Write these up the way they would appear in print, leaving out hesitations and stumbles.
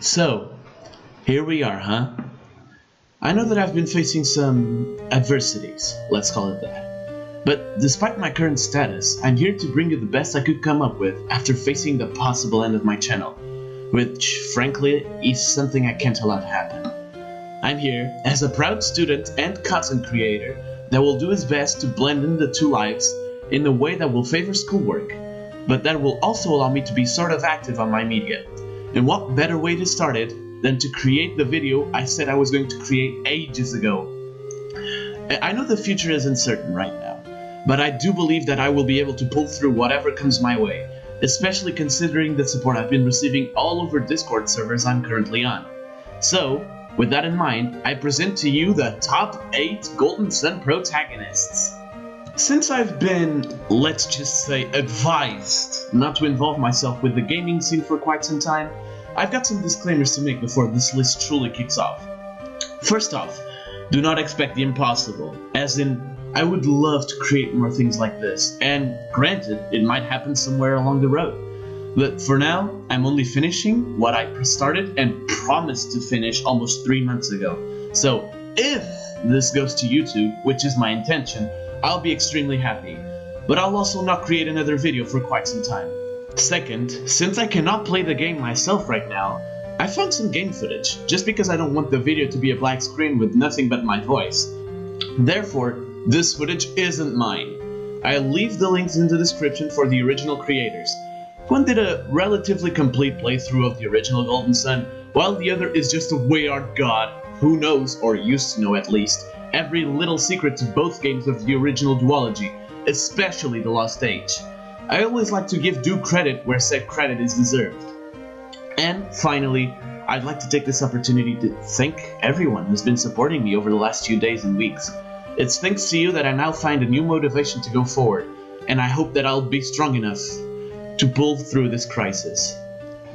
So, here we are, huh? I know that I've been facing some adversities, let's call it that. But despite my current status, I'm here to bring you the best I could come up with after facing the possible end of my channel, which, frankly, is something I can't allow to happen. I'm here as a proud student and content creator that will do his best to blend in the two lives in a way that will favor schoolwork, but that will also allow me to be sort of active on my media. And what better way to start it than to create the video I said I was going to create ages ago. I know the future is uncertain right now, but I do believe that I will be able to pull through whatever comes my way, especially considering the support I've been receiving all over Discord servers I'm currently on. So, with that in mind, I present to you the top 8 Golden Sun protagonists. Since I've been, let's just say, advised not to involve myself with the gaming scene for quite some time, I've got some disclaimers to make before this list truly kicks off. First off, do not expect the impossible, as in, I would love to create more things like this, and granted, it might happen somewhere along the road. But for now, I'm only finishing what I started and promised to finish almost 3 months ago. So, if this goes to YouTube, which is my intention, I'll be extremely happy. But I'll also not create another video for quite some time. Second, since I cannot play the game myself right now, I found some game footage, just because I don't want the video to be a black screen with nothing but my voice. Therefore, this footage isn't mine. I'll leave the links in the description for the original creators. One did a relatively complete playthrough of the original Golden Sun, while the other is just a way art god who knows, or used to know at least, every little secret to both games of the original duology, especially the Lost Age. I always like to give due credit where said credit is deserved. And finally, I'd like to take this opportunity to thank everyone who's been supporting me over the last few days and weeks. It's thanks to you that I now find a new motivation to go forward, and I hope that I'll be strong enough to pull through this crisis.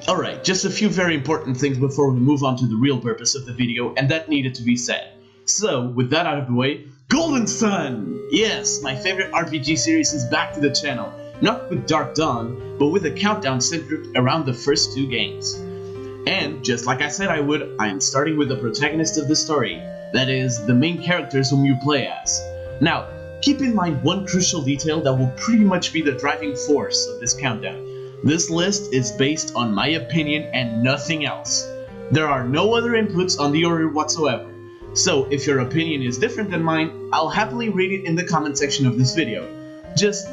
Alright, just a few very important things before we move on to the real purpose of the video, and that needed to be said. So, with that out of the way, Golden Sun! Yes, my favorite RPG series is back to the channel. Not with Dark Dawn, but with a countdown centered around the first 2 games. And, just like I said I would, I am starting with the protagonist of the story. That is, the main characters whom you play as. Now, keep in mind one crucial detail that will pretty much be the driving force of this countdown. This list is based on my opinion and nothing else. There are no other inputs on the order whatsoever. So, if your opinion is different than mine, I'll happily read it in the comment section of this video. Just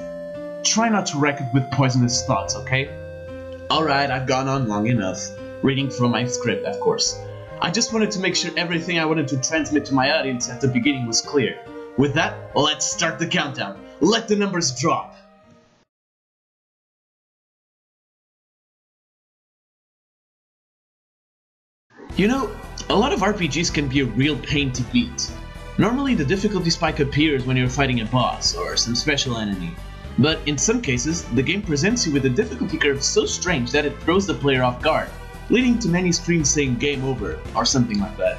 try not to wreck it with poisonous thoughts, okay? Alright, I've gone on long enough. Reading from my script, of course. I just wanted to make sure everything I wanted to transmit to my audience at the beginning was clear. With that, let's start the countdown. Let the numbers drop. You know, a lot of RPGs can be a real pain to beat. Normally the difficulty spike appears when you're fighting a boss or some special enemy. But in some cases, the game presents you with a difficulty curve so strange that it throws the player off guard, leading to many screens saying game over or something like that.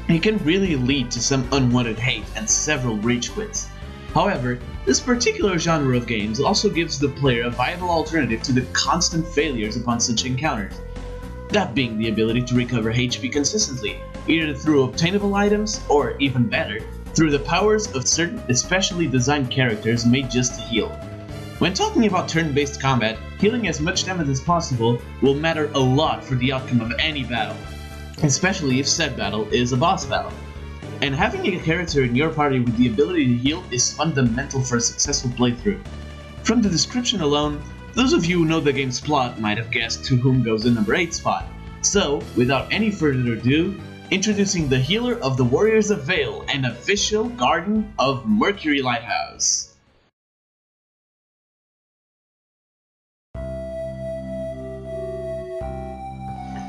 It can really lead to some unwanted hate and several rage quits. However, this particular genre of games also gives the player a viable alternative to the constant failures upon such encounters. That being the ability to recover HP consistently, either through obtainable items or, even better, through the powers of certain especially designed characters made just to heal. When talking about turn-based combat, healing as much damage as possible will matter a lot for the outcome of any battle, especially if said battle is a boss battle. And having a character in your party with the ability to heal is fundamental for a successful playthrough. From the description alone, those of you who know the game's plot might have guessed to whom goes the number 8 spot. So, without any further ado, introducing the healer of the Warriors of Vale and official Garden of Mercury Lighthouse.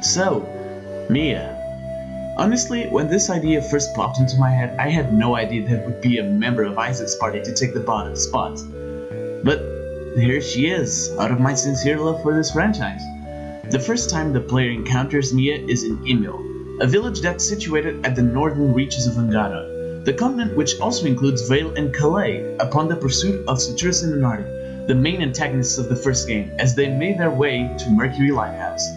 So, Mia. Honestly, when this idea first popped into my head, I had no idea that it would be a member of Isaac's party to take the bottom spot. But here she is, out of my sincere love for this franchise. The first time the player encounters Mia is in Emil, a village that's situated at the northern reaches of Ungara, the continent which also includes Vale and Calais, upon the pursuit of Citrus and Nardi, the main antagonists of the first game, as they made their way to Mercury Lighthouse.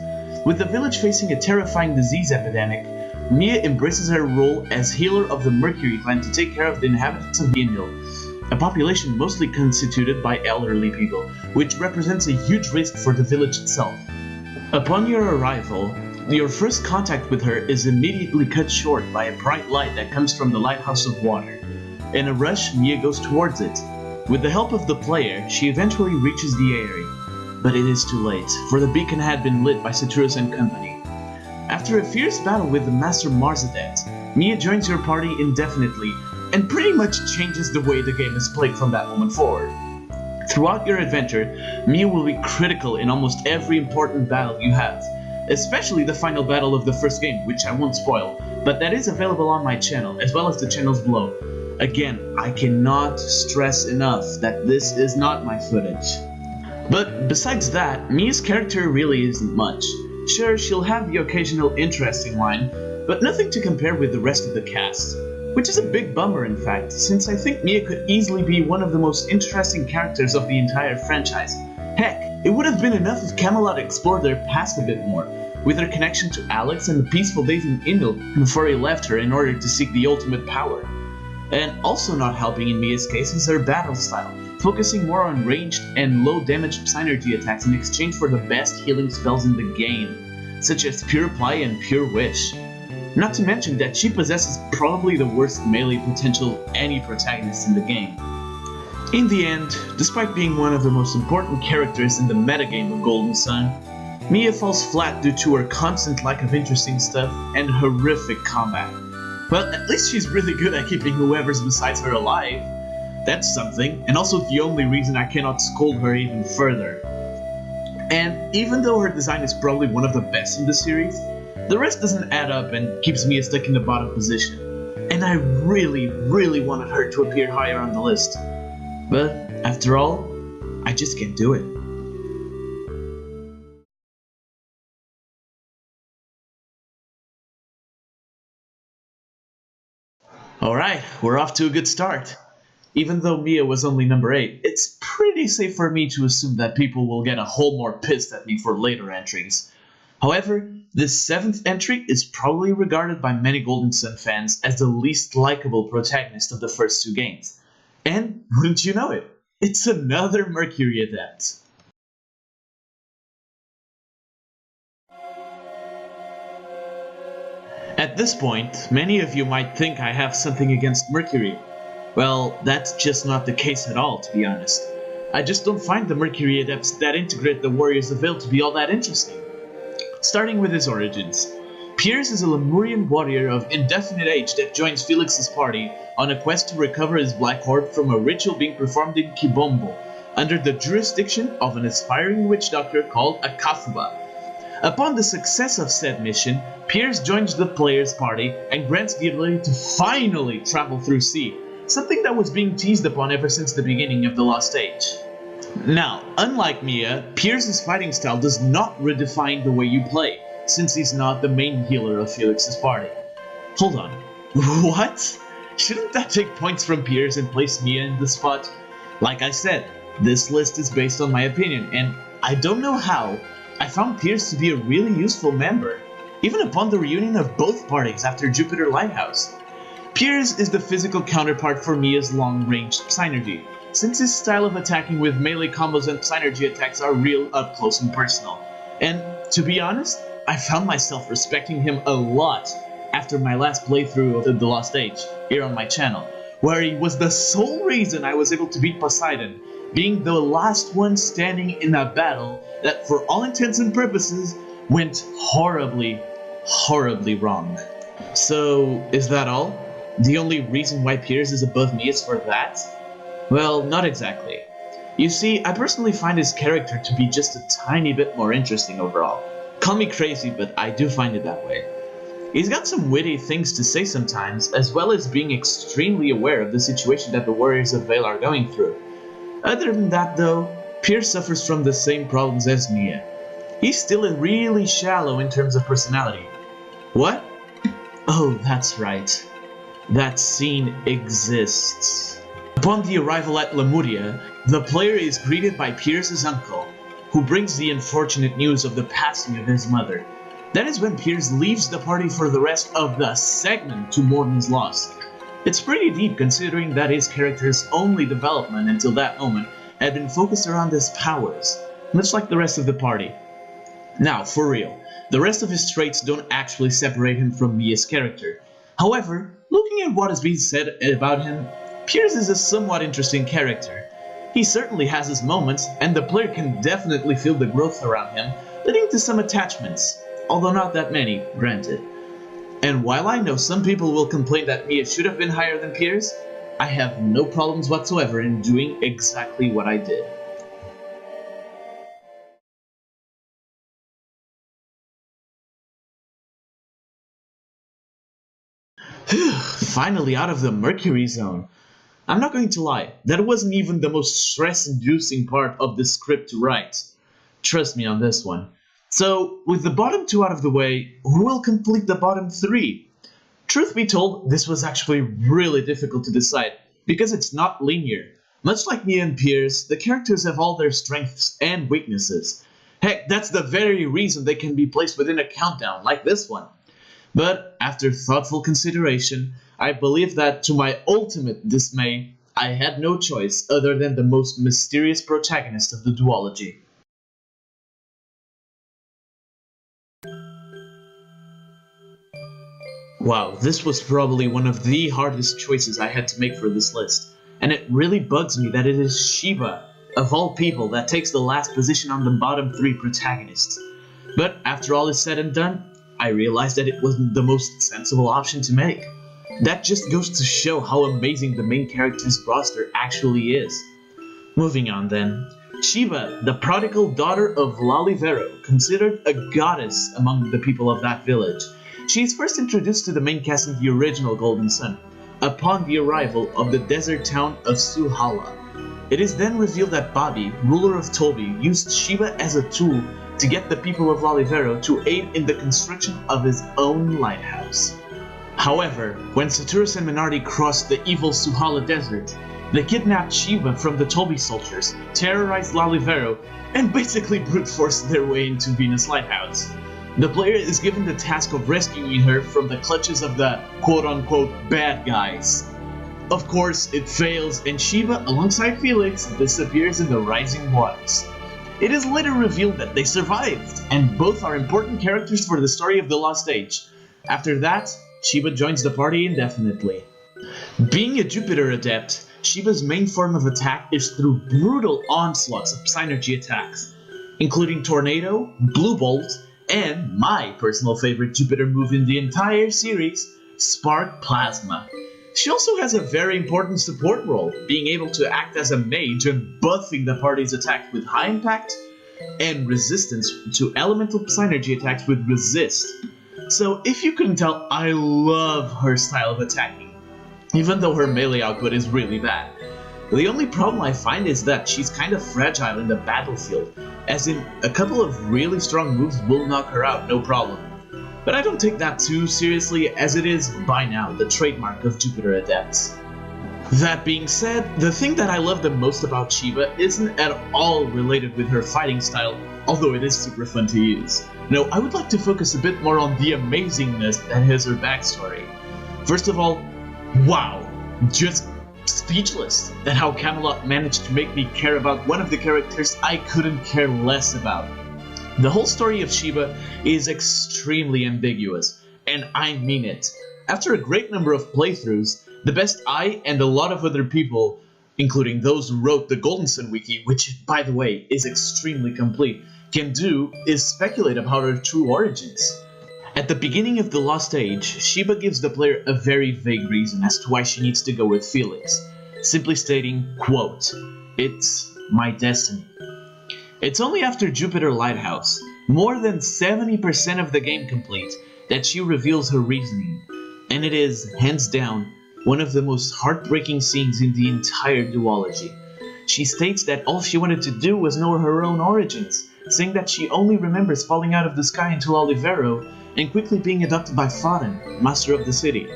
With the village facing a terrifying disease epidemic, Mia embraces her role as healer of the Mercury clan to take care of the inhabitants of Yinhill, a population mostly constituted by elderly people, which represents a huge risk for the village itself. Upon your arrival, your first contact with her is immediately cut short by a bright light that comes from the Lighthouse of Water. In a rush, Mia goes towards it. With the help of the player, she eventually reaches the area. But it is too late, for the beacon had been lit by Citrus and company. After a fierce battle with the Master Marzadet, Mia joins your party indefinitely, and pretty much changes the way the game is played from that moment forward. Throughout your adventure, Mia will be critical in almost every important battle you have, especially the final battle of the first game, which I won't spoil, but that is available on my channel, as well as the channels below. Again, I cannot stress enough that this is not my footage. But besides that, Mia's character really isn't much. Sure, she'll have the occasional interesting line, but nothing to compare with the rest of the cast. Which is a big bummer in fact, since I think Mia could easily be one of the most interesting characters of the entire franchise. Heck, it would have been enough if Camelot explored their past a bit more, with her connection to Alex and the peaceful days in Yinhill before he left her in order to seek the ultimate power. And also not helping in Mia's case is her battle style, focusing more on ranged and low damage synergy attacks in exchange for the best healing spells in the game, such as Pure Apply and Pure Wish. Not to mention that she possesses probably the worst melee potential any protagonist in the game. In the end, despite being one of the most important characters in the metagame of Golden Sun, Mia falls flat due to her constant lack of interesting stuff and horrific combat. Well, at least she's really good at keeping whoever's besides her alive. That's something, and also the only reason I cannot scold her even further. And even though her design is probably one of the best in the series, the rest doesn't add up and keeps Mia stuck in the bottom position. And I really wanted her to appear higher on the list. But after all, I just can't do it. Alright, we're off to a good start. Even though Mia was only number 8, it's pretty safe for me to assume that people will get a whole more pissed at me for later entries. However, this 7th entry is probably regarded by many Golden Sun fans as the least likable protagonist of the first 2 games. And, wouldn't you know it, it's another Mercury Adept. At this point, many of you might think I have something against Mercury. Well, that's just not the case at all, to be honest. I just don't find the Mercury Adepts that integrate the Warriors of Vale to be all that interesting. Starting with his origins. Piers is a Lemurian warrior of indefinite age that joins Felix's party on a quest to recover his Black Orb from a ritual being performed in Kibombo, under the jurisdiction of an aspiring witch doctor called Akafuba. Upon the success of said mission, Piers joins the player's party and grants the ability to finally travel through sea, something that was being teased upon ever since the beginning of the Lost Age. Now, unlike Mia, Piers' fighting style does not redefine the way you play, since he's not the main healer of Felix's party. Hold on, what? Shouldn't that take points from Piers and place Mia in the spot? Like I said, this list is based on my opinion, and I don't know how, I found Piers to be a really useful member, even upon the reunion of both parties after Jupiter Lighthouse. Piers is the physical counterpart for Mia's long-range synergy, since his style of attacking with melee combos and synergy attacks are real up close and personal. And to be honest, I found myself respecting him a lot after my last playthrough of The Lost Age, here on my channel, where he was the sole reason I was able to beat Poseidon, being the last one standing in a battle that for all intents and purposes went horribly wrong. So, is that all? The only reason why Piers is above me is for that? Well, not exactly. You see, I personally find his character to be just a tiny bit more interesting overall. Call me crazy, but I do find it that way. He's got some witty things to say sometimes, as well as being extremely aware of the situation that the Warriors of Vale are going through. Other than that though, Piers suffers from the same problems as Mia. He's still really shallow in terms of personality. What? Oh, that's right. That scene exists. Upon the arrival at Lemuria, the player is greeted by Piers' uncle, who brings the unfortunate news of the passing of his mother, That is when Piers leaves the party for the rest of the segment to mourn his loss. It's pretty deep considering that his character's only development until that moment had been focused around his powers, much like the rest of the party. Now, for real, the rest of his traits don't actually separate him from Mia's character. However, looking at what is being said about him, Piers is a somewhat interesting character. He certainly has his moments, and the player can definitely feel the growth around him, leading to some attachments, although not that many, granted. And while I know some people will complain that Mia should have been higher than Piers, I have no problems whatsoever in doing exactly what I did. Finally out of the Mercury zone. I'm not going to lie, that wasn't even the most stress-inducing part of the script to write. Trust me on this one. So, with the bottom 2 out of the way, who will complete the bottom 3? Truth be told, this was actually really difficult to decide, because it's not linear. Much like Mia and Piers, the characters have all their strengths and weaknesses. Heck, that's the very reason they can be placed within a countdown, like this one. But, after thoughtful consideration, I believe that, to my ultimate dismay, I had no choice other than the most mysterious protagonist of the duology. Wow, this was probably one of the hardest choices I had to make for this list, and it really bugs me that it is Sheba, of all people, that takes the last position on the bottom 3 protagonists. But after all is said and done, I realized that it wasn't the most sensible option to make. That just goes to show how amazing the main character's roster actually is. Moving on then. Sheba, the prodigal daughter of Lalivero, considered a goddess among the people of that village. She is first introduced to the main cast in the original Golden Sun, upon the arrival of the desert town of Suhala. It is then revealed that Bobby, ruler of Toby, used Sheba as a tool to get the people of Lalivero to aid in the construction of his own lighthouse. However, when Saturus and Minardi crossed the evil Suhala desert, they kidnapped Sheba from the Toby soldiers, terrorized Lalivero, and basically brute forced their way into Venus Lighthouse. The player is given the task of rescuing her from the clutches of the quote-unquote bad guys. Of course, it fails, and Sheba, alongside Felix, disappears in the rising waters. It is later revealed that they survived, and both are important characters for the story of the Lost Age. After that, Sheba joins the party indefinitely. Being a Jupiter adept, Sheba's main form of attack is through brutal onslaughts of synergy attacks, including Tornado, Blue Bolt, and my personal favorite Jupiter move in the entire series, Spark Plasma. She also has a very important support role, being able to act as a mage and buffing the party's attacks with high impact, and resistance to elemental synergy attacks with resist. So if you couldn't tell, I love her style of attacking, even though her melee output is really bad. The only problem I find is that she's kind of fragile in the battlefield, as in a couple of really strong moves will knock her out no problem. But I don't take that too seriously, as it is, by now, the trademark of Jupiter Adepts. That being said, the thing that I love the most about Sheba isn't at all related with her fighting style, although it is super fun to use. No, I would like to focus a bit more on the amazingness that is her backstory. First of all, wow, just speechless at how Camelot managed to make me care about one of the characters I couldn't care less about. The whole story of Sheba is extremely ambiguous, and I mean it. After a great number of playthroughs, the best I and a lot of other people, including those who wrote the Golden Sun Wiki, which by the way is extremely complete, can do is speculate about her true origins. At the beginning of the Lost Age, Sheba gives the player a very vague reason as to why she needs to go with Felix, simply stating, quote, "It's my destiny." It's only after Jupiter Lighthouse, more than 70% of the game complete, that she reveals her reasoning, and it is, hands down, one of the most heartbreaking scenes in the entire duology. She states that all she wanted to do was know her own origins, saying that she only remembers falling out of the sky into Olivero and quickly being adopted by Faden, master of the city.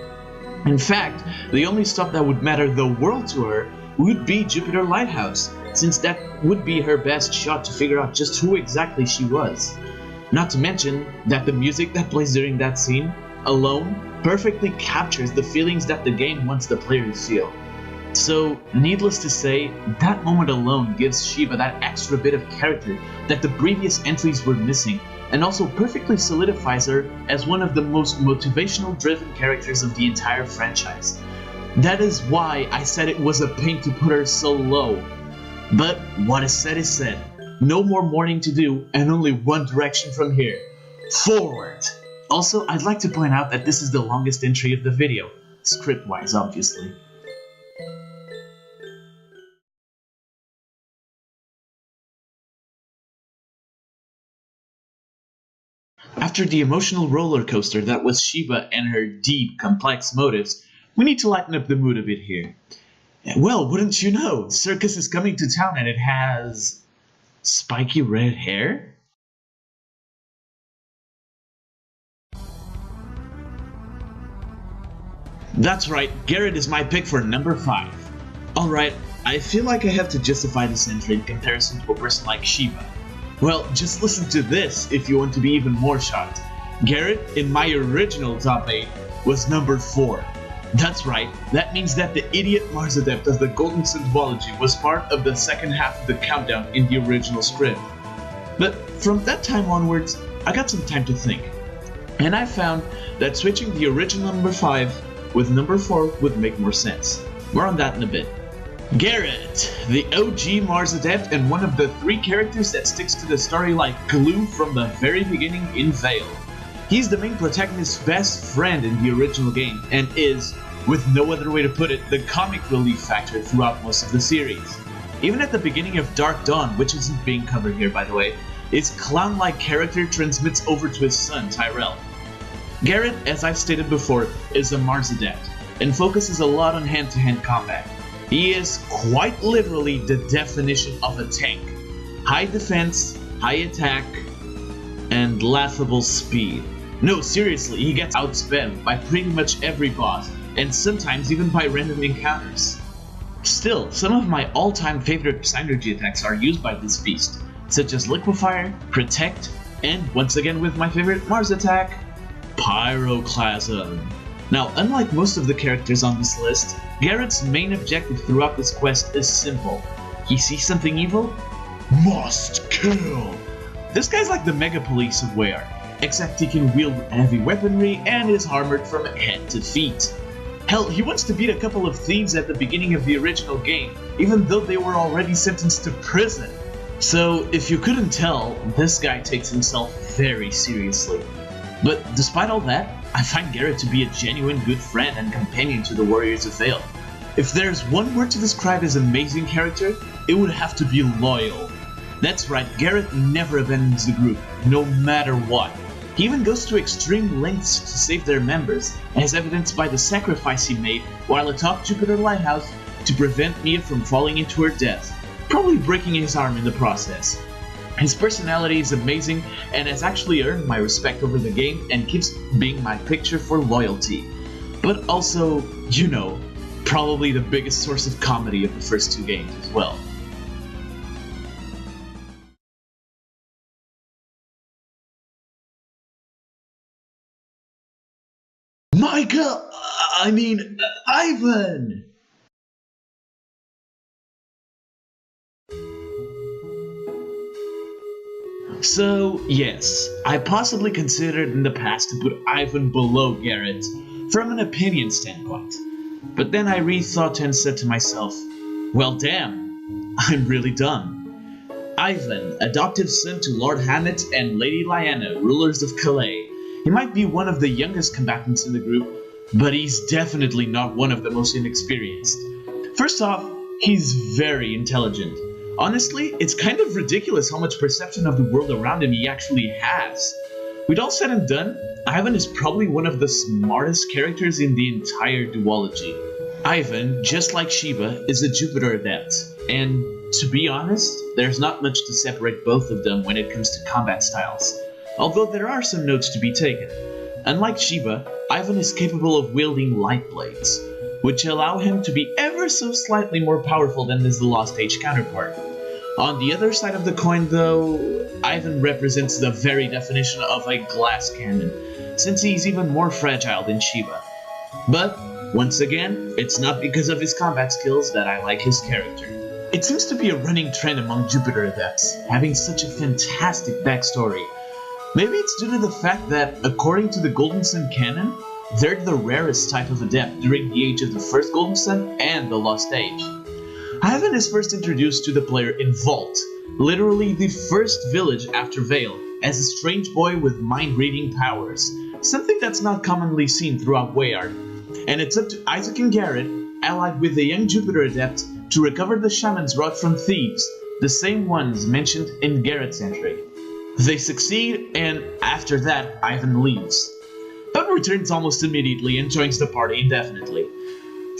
In fact, the only stop that would matter the world to her would be Jupiter Lighthouse, since that would be her best shot to figure out just who exactly she was. Not to mention that the music that plays during that scene alone perfectly captures the feelings that the game wants the player to feel. So, needless to say, that moment alone gives Sheba that extra bit of character that the previous entries were missing, and also perfectly solidifies her as one of the most motivational driven characters of the entire franchise. That is why I said it was a pain to put her so low. But what is said is said. No more mourning to do, and only one direction from here. Forward! Also, I'd like to point out that this is the longest entry of the video, script-wise obviously. After the emotional roller coaster that was Sheba and her deep, complex motives, we need to lighten up the mood a bit here. Well, wouldn't you know, Circus is coming to town and it has spiky red hair? That's right, Garrett is my pick for number 5. Alright, I feel like I have to justify this entry in comparison to a person like Sheba. Well, just listen to this if you want to be even more shocked. Garrett, in my original top 8, was number 4. That's right, that means that the idiot Mars Adept of the Golden Symbology was part of the second half of the countdown in the original script. But from that time onwards, I got some time to think. And I found that switching the original number 5 with number 4 would make more sense. More on that in a bit. Garrett, the OG Mars Adept and one of the 3 characters that sticks to the story like glue from the very beginning in Vale. He's the main protagonist's best friend in the original game, and is, with no other way to put it, the comic relief factor throughout most of the series. Even at the beginning of Dark Dawn, which isn't being covered here by the way, his clown-like character transmits over to his son, Tyrell. Garrett, as I've stated before, is a Mars Adept, and focuses a lot on hand-to-hand combat. He is quite literally the definition of a tank. High defense, high attack, and laughable speed. No, seriously, he gets outspent by pretty much every boss, and sometimes even by random encounters. Still, some of my all-time favorite synergy attacks are used by this beast, such as Liquefier, Protect, and once again with my favorite Mars attack, Pyroclasm. Now, unlike most of the characters on this list, Garrett's main objective throughout this quest is simple. He sees something evil? Must kill! This guy's like the Mega Police of Ware, except he can wield heavy weaponry and is armored from head to feet. Hell, he wants to beat a couple of thieves at the beginning of the original game, even though they were already sentenced to prison. So, if you couldn't tell, this guy takes himself very seriously. But despite all that, I find Garrett to be a genuine good friend and companion to the Warriors of Vale. If there's one word to describe his amazing character, it would have to be loyal. That's right, Garrett never abandons the group, no matter what. He even goes to extreme lengths to save their members, as evidenced by the sacrifice he made while atop Jupiter Lighthouse to prevent Mia from falling into her death, probably breaking his arm in the process. His personality is amazing and has actually earned my respect over the game and keeps being my picture for loyalty. But also, you know, probably the biggest source of comedy of the first 2 games as well. Ivan! So, yes, I possibly considered in the past to put Ivan below Garrett, from an opinion standpoint. But then I rethought and said to myself, well damn, I'm really dumb. Ivan, adoptive son to Lord Hammett and Lady Lyanna, rulers of Calais. He might be one of the youngest combatants in the group, but he's definitely not one of the most inexperienced. First off, he's very intelligent. Honestly, it's kind of ridiculous how much perception of the world around him he actually has. With all said and done, Ivan is probably one of the smartest characters in the entire duology. Ivan, just like Sheba, is a Jupiter adept, and to be honest, there's not much to separate both of them when it comes to combat styles, although there are some notes to be taken. Unlike Sheba, Ivan is capable of wielding light blades, which allow him to be ever so slightly more powerful than his Lost Age counterpart. On the other side of the coin, though, Ivan represents the very definition of a glass cannon, since he's even more fragile than Sheba. But, once again, it's not because of his combat skills that I like his character. It seems to be a running trend among Jupiter adepts, having such a fantastic backstory. Maybe it's due to the fact that, according to the Golden Sun canon, they're the rarest type of adept during the age of the First Golden Sun and the Lost Age. Ivan is first introduced to the player in Vault, literally the first village after Vale, as a strange boy with mind-reading powers, something that's not commonly seen throughout Weyard. And it's up to Isaac and Garrett, allied with the young Jupiter adept, to recover the Shaman's Rod from thieves, the same ones mentioned in Garrett's entry. They succeed, and after that, Ivan leaves, but returns almost immediately and joins the party indefinitely.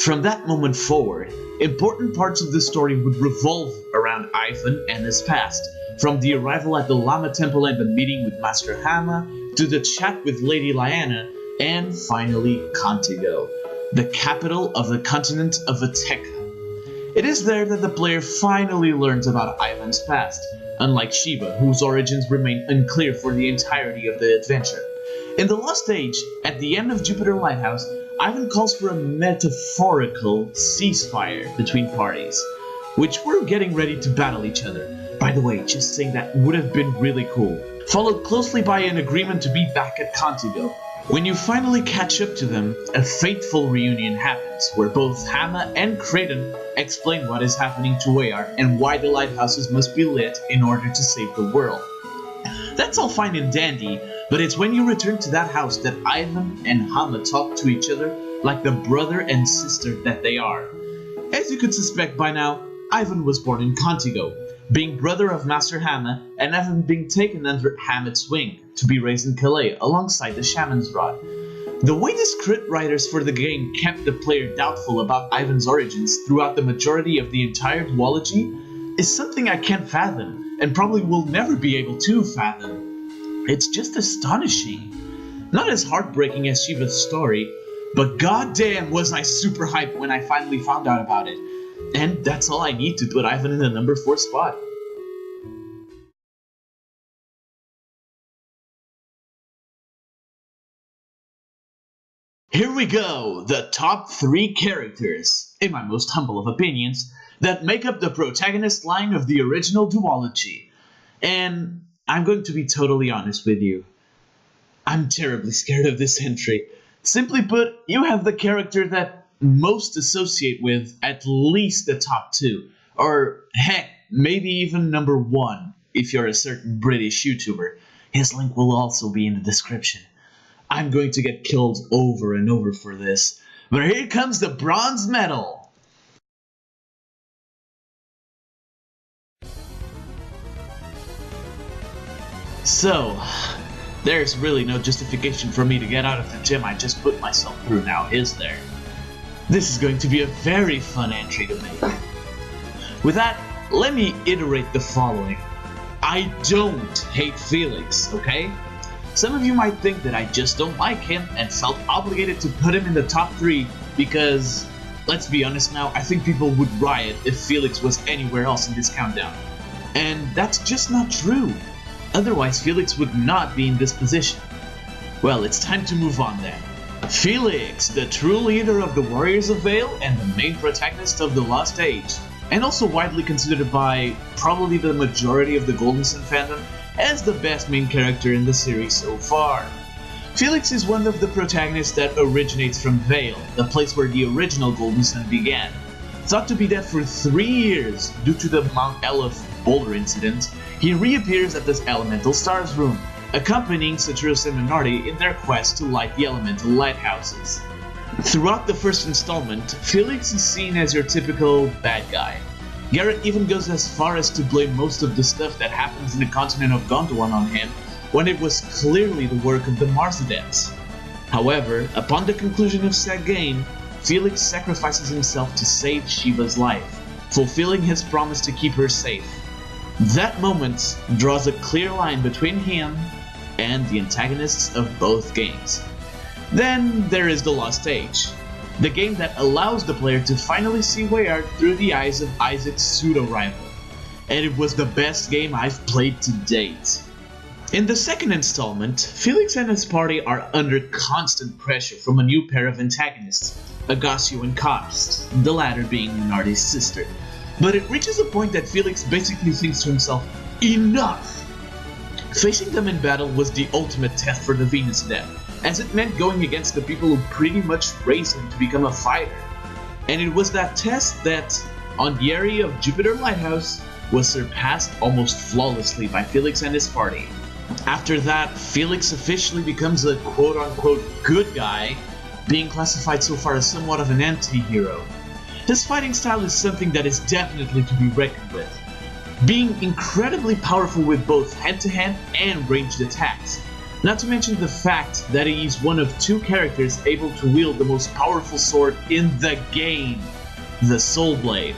From that moment forward, important parts of the story would revolve around Ivan and his past, from the arrival at the Lama Temple and the meeting with Master Hama, to the chat with Lady Lyanna, and finally Contigo, the capital of the continent of Ateca. It is there that the player finally learns about Ivan's past, unlike Sheba, whose origins remain unclear for the entirety of the adventure. In the Lost Age, at the end of Jupiter Lighthouse, Ivan calls for a metaphorical ceasefire between parties, which were getting ready to battle each other. By the way, just saying that would have been really cool. Followed closely by an agreement to be back at Contigo. When you finally catch up to them, a fateful reunion happens, where both Hama and Creighton explain what is happening to Weyard and why the lighthouses must be lit in order to save the world. That's all fine and dandy, but it's when you return to that house that Ivan and Hama talk to each other like the brother and sister that they are. As you could suspect by now, Ivan was born in Contigo, being brother of Master Hama and having been taken under Hamet's wing to be raised in Calais alongside the Shaman's Rod. The way the script writers for the game kept the player doubtful about Ivan's origins throughout the majority of the entire duology is something I can't fathom, and probably will never be able to fathom. It's just astonishing. Not as heartbreaking as Sheba's story, but goddamn was I super hyped when I finally found out about it. And that's all I need to put Ivan in the number 4 spot. Here we go, the top 3 characters, in my most humble of opinions, that make up the protagonist line of the original duology. And I'm going to be totally honest with you. I'm terribly scared of this entry. Simply put, you have the character that most associate with at least the top 2, or heck, maybe even number 1 if you're a certain British YouTuber. His link will also be in the description. I'm going to get killed over and over for this, but here comes the bronze medal. So, there's really no justification for me to get out of the gym I just put myself through now, is there? This is going to be a very fun entry to make. With that, let me iterate the following. I don't hate Felix, okay? Some of you might think that I just don't like him and felt obligated to put him in the top 3 because, let's be honest now, I think people would riot if Felix was anywhere else in this countdown. And that's just not true. Otherwise, Felix would not be in this position. Well, it's time to move on then. Felix, the true leader of the Warriors of Vale and the main protagonist of the Lost Age, and also widely considered by probably the majority of the Golden Sun fandom as the best main character in the series so far. Felix is one of the protagonists that originates from Vale, the place where the original Golden Sun began. Thought to be dead for 3 years due to the Mount Elef boulder incident, he reappears at the Elemental Stars room, accompanying Satyrus and Minardi in their quest to light the elemental lighthouses. Throughout the first installment, Felix is seen as your typical bad guy. Garrett even goes as far as to blame most of the stuff that happens in the continent of Gondwan on him, when it was clearly the work of the Mars Adepts. However, upon the conclusion of said game, Felix sacrifices himself to save Sheba's life, fulfilling his promise to keep her safe. That moment draws a clear line between him and the antagonists of both games. Then there is the Lost Age, the game that allows the player to finally see Weyard through the eyes of Isaac's pseudo-rival. and it was the best game I've played to date. In the second installment, Felix and his party are under constant pressure from a new pair of antagonists, Agasio and Karst, the latter being Minardi's sister. But it reaches a point that Felix basically thinks to himself, enough! Facing them in battle was the ultimate test for the Venus Death, as it meant going against the people who pretty much raised him to become a fighter. And it was that test that, on the area of Jupiter Lighthouse, was surpassed almost flawlessly by Felix and his party. After that, Felix officially becomes a quote-unquote good guy, being classified so far as somewhat of an anti-hero. His fighting style is something that is definitely to be reckoned with, being incredibly powerful with both hand-to-hand and ranged attacks, not to mention the fact that he is one of two characters able to wield the most powerful sword in the game, the Soul Blade.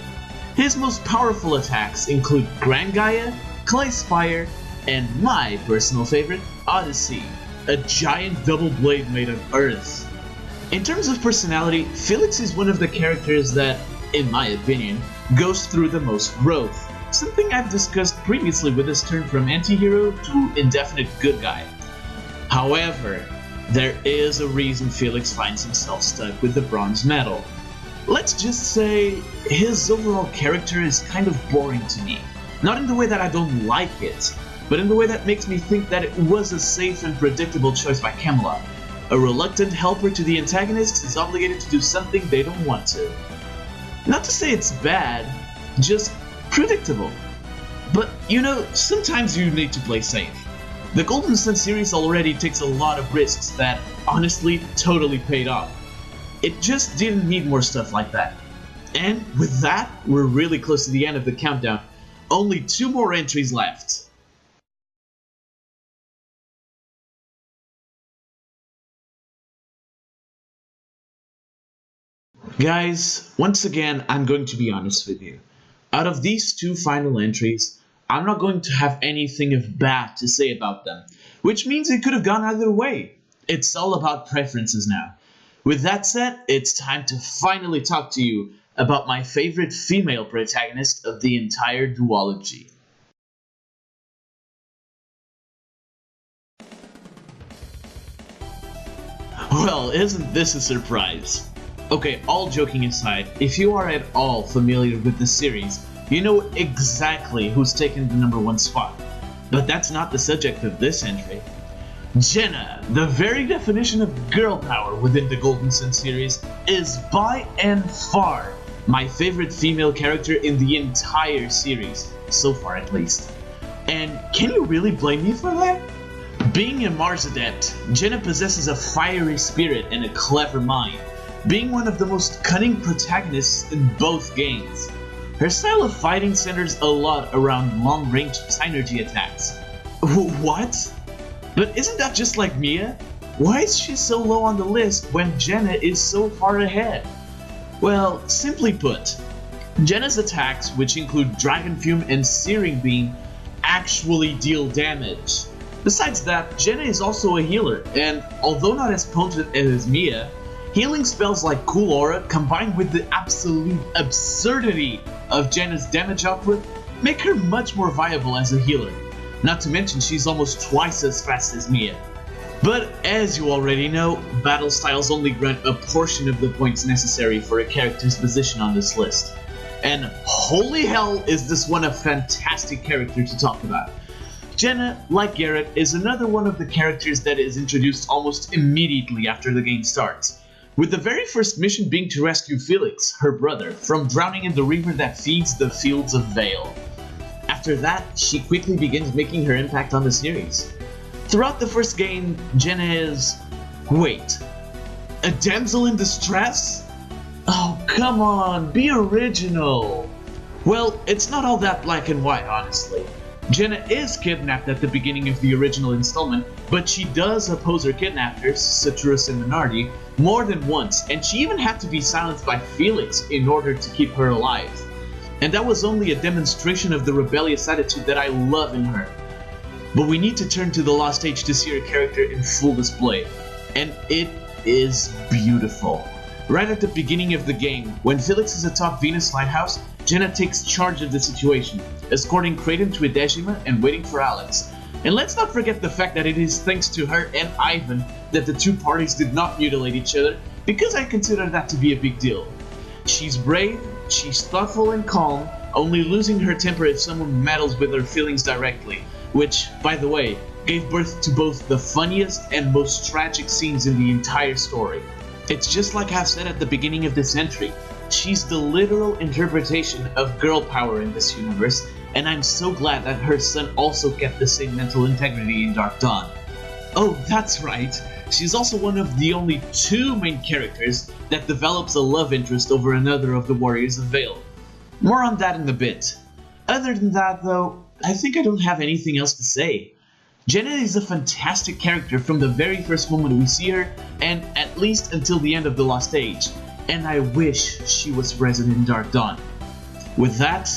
His most powerful attacks include Grand Gaia, Clay Spire, and my personal favorite, Odyssey, a giant double blade made of earth. In terms of personality, Felix is one of the characters that, in my opinion, goes through the most growth, something I've discussed previously with his turn from anti-hero to indefinite good guy. However, there is a reason Felix finds himself stuck with the bronze medal. Let's just say his overall character is kind of boring to me. Not in the way that I don't like it, but in the way that makes me think that it was a safe and predictable choice by Camelot. A reluctant helper to the antagonists is obligated to do something they don't want to. Not to say it's bad, just predictable. But you know, sometimes you need to play safe. The Golden Sun series already takes a lot of risks that, honestly, totally paid off. It just didn't need more stuff like that. And with that, we're really close to the end of the countdown. Only 2 more entries left. Guys, once again, I'm going to be honest with you. Out of these 2 final entries, I'm not going to have anything of bad to say about them, which means it could have gone either way. It's all about preferences now. With that said, it's time to finally talk to you about my favorite female protagonist of the entire duology. Well, isn't this a surprise? Okay, all joking aside, if you are at all familiar with the series, you know exactly who's taken the #1 spot. But that's not the subject of this entry. Jenna, the very definition of girl power within the Golden Sun series, is by and far my favorite female character in the entire series, so far at least. And can you really blame me for that? Being a Mars adept, Jenna possesses a fiery spirit and a clever mind, being one of the most cunning protagonists in both games. Her style of fighting centers a lot around long-range synergy attacks. What? But isn't that just like Mia? Why is she so low on the list when Jenna is so far ahead? Well, simply put, Jenna's attacks, which include Dragon Fume and Searing Beam, actually deal damage. Besides that, Jenna is also a healer, and although not as potent as Mia, healing spells like Cool Aura combined with the absolute absurdity of Jenna's damage output make her much more viable as a healer. Not to mention she's almost twice as fast as Mia. But as you already know, battle styles only grant a portion of the points necessary for a character's position on this list. And holy hell is this one a fantastic character to talk about. Jenna, like Garrett, is another one of the characters that is introduced almost immediately after the game starts, with the very first mission being to rescue Felix, her brother, from drowning in the river that feeds the Fields of Vale. After that, she quickly begins making her impact on the series. Throughout the first game, Jenna is... wait, a damsel in distress? Oh, come on, be original! Well, it's not all that black and white, honestly. Jenna is kidnapped at the beginning of the original installment, but she does oppose her kidnappers, Citrus and Minardi, more than once, and she even had to be silenced by Felix in order to keep her alive. And that was only a demonstration of the rebellious attitude that I love in her. But we need to turn to the Lost Age to see her character in full display, and it is beautiful. Right at the beginning of the game, when Felix is atop Venus Lighthouse, Jenna takes charge of the situation, escorting Kraden to Idejima and waiting for Alex. And let's not forget the fact that it is thanks to her and Ivan that the two parties did not mutilate each other, because I consider that to be a big deal. She's brave, she's thoughtful and calm, only losing her temper if someone meddles with her feelings directly, which, by the way, gave birth to both the funniest and most tragic scenes in the entire story. It's just like I've said at the beginning of this entry, she's the literal interpretation of girl power in this universe, and I'm so glad that her son also kept the same mental integrity in Dark Dawn. Oh, that's right, she's also one of the only two main characters that develops a love interest over another of the Warriors of Vale. More on that in a bit. Other than that though, I think I don't have anything else to say. Jenna is a fantastic character from the very first moment we see her, and at least until the end of the Lost Age, and I wish she was present in Dark Dawn. With that,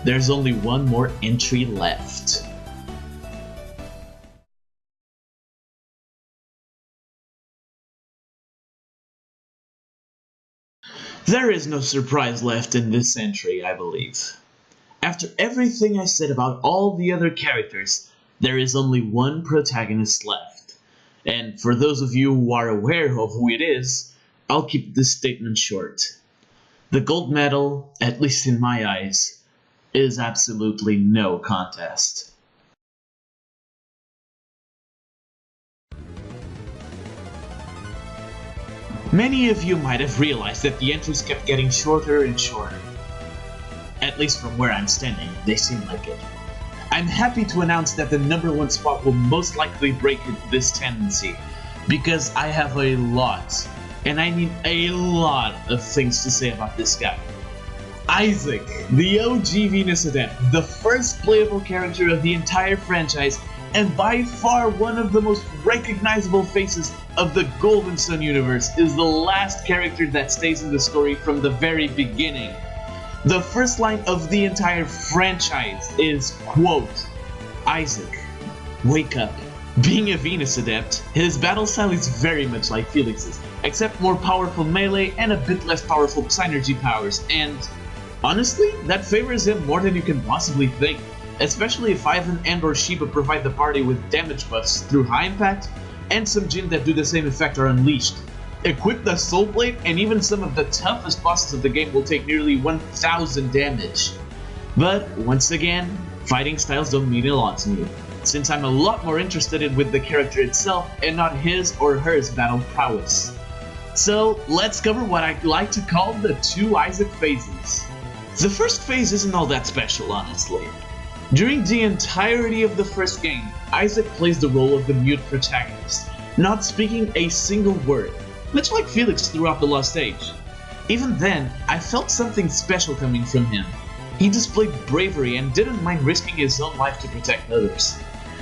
there's only one more entry left. There is no surprise left in this entry, I believe. After everything I said about all the other characters, there is only one protagonist left. And for those of you who are aware of who it is, I'll keep this statement short. The gold medal, at least in my eyes, is absolutely no contest. Many of you might have realized that the entries kept getting shorter and shorter. At least from where I'm standing, they seem like it. I'm happy to announce that the #1 spot will most likely break this tendency, because I have a lot, and I mean a lot of things to say about this guy. Isaac, the OG Venus Adept, the first playable character of the entire franchise, and by far one of the most recognizable faces of the Golden Sun universe, is the last character that stays in the story from the very beginning. The first line of the entire franchise is, quote, "Isaac, wake up." Being a Venus Adept, his battle style is very much like Felix's, except more powerful melee and a bit less powerful Psynergy powers, and honestly, that favors him more than you can possibly think, especially if Ivan and or Sheba provide the party with damage buffs through high impact, and some Jinn that do the same effect are unleashed. Equip the Soul Blade, and even some of the toughest bosses of the game will take nearly 1000 damage. But once again, fighting styles don't mean a lot to me, since I'm a lot more interested in with the character itself and not his or hers battle prowess. So let's cover what I like to call the two Isaac phases. The first phase isn't all that special, honestly. During the entirety of the first game, Isaac plays the role of the mute protagonist, not speaking a single word, much like Felix throughout the Lost Age. Even then, I felt something special coming from him. He displayed bravery and didn't mind risking his own life to protect others.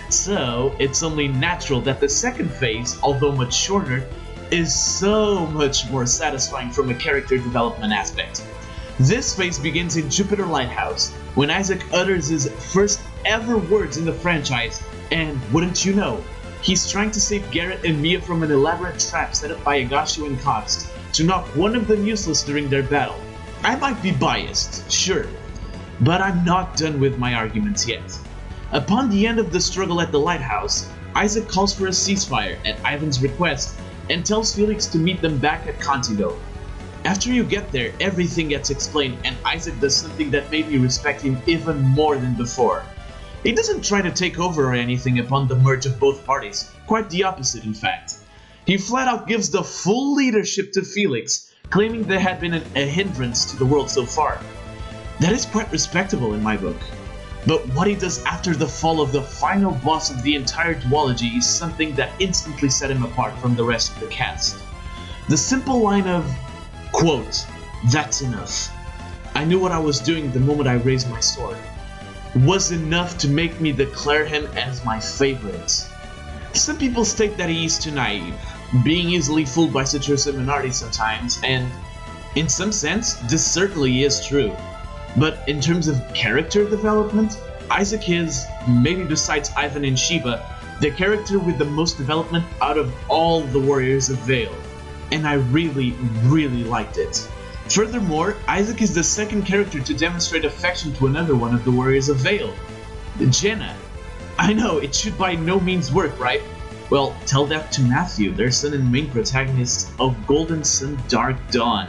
So, it's only natural that the second phase, although much shorter, is so much more satisfying from a character development aspect. This phase begins in Jupiter Lighthouse, when Isaac utters his first ever words in the franchise, and wouldn't you know, he's trying to save Garrett and Mia from an elaborate trap set up by Agashu and Cox to knock one of them useless during their battle. I might be biased, sure, but I'm not done with my arguments yet. Upon the end of the struggle at the lighthouse, Isaac calls for a ceasefire at Ivan's request and tells Felix to meet them back at Contigo. After you get there, everything gets explained, and Isaac does something that made me respect him even more than before. He doesn't try to take over or anything upon the merge of both parties, quite the opposite in fact. He flat out gives the full leadership to Felix, claiming they had been a hindrance to the world so far. That is quite respectable in my book. But what he does after the fall of the final boss of the entire duology is something that instantly set him apart from the rest of the cast. The simple line of, quote, "That's enough. I knew what I was doing the moment I raised my sword," was enough to make me declare him as my favorite. Some people state that he is too naive, being easily fooled by such a similarity sometimes, and in some sense, this certainly is true. But in terms of character development, Isaac is, maybe besides Ivan and Sheba, the character with the most development out of all the Warriors of Vale. And I really, really liked it. Furthermore, Isaac is the second character to demonstrate affection to another one of the Warriors of Vale, Jenna. I know, it should by no means work, right? Well, tell that to Matthew, their son and main protagonist of Golden Sun Dark Dawn.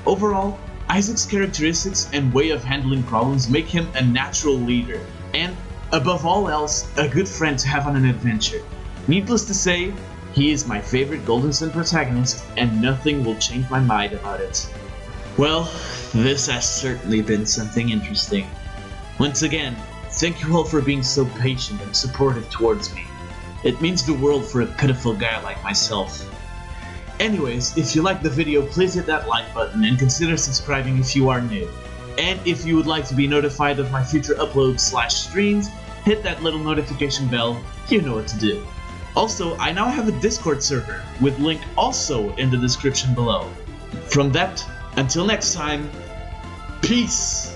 Overall, Isaac's characteristics and way of handling problems make him a natural leader, and, above all else, a good friend to have on an adventure. Needless to say, he is my favorite Golden Sun protagonist, and nothing will change my mind about it. Well, this has certainly been something interesting. Once again, thank you all for being so patient and supportive towards me. It means the world for a pitiful guy like myself. Anyways, if you liked the video, please hit that like button and consider subscribing if you are new. And if you would like to be notified of my future uploads/streams, hit that little notification bell, you know what to do. Also, I now have a Discord server, with link also in the description below. From that, until next time, peace!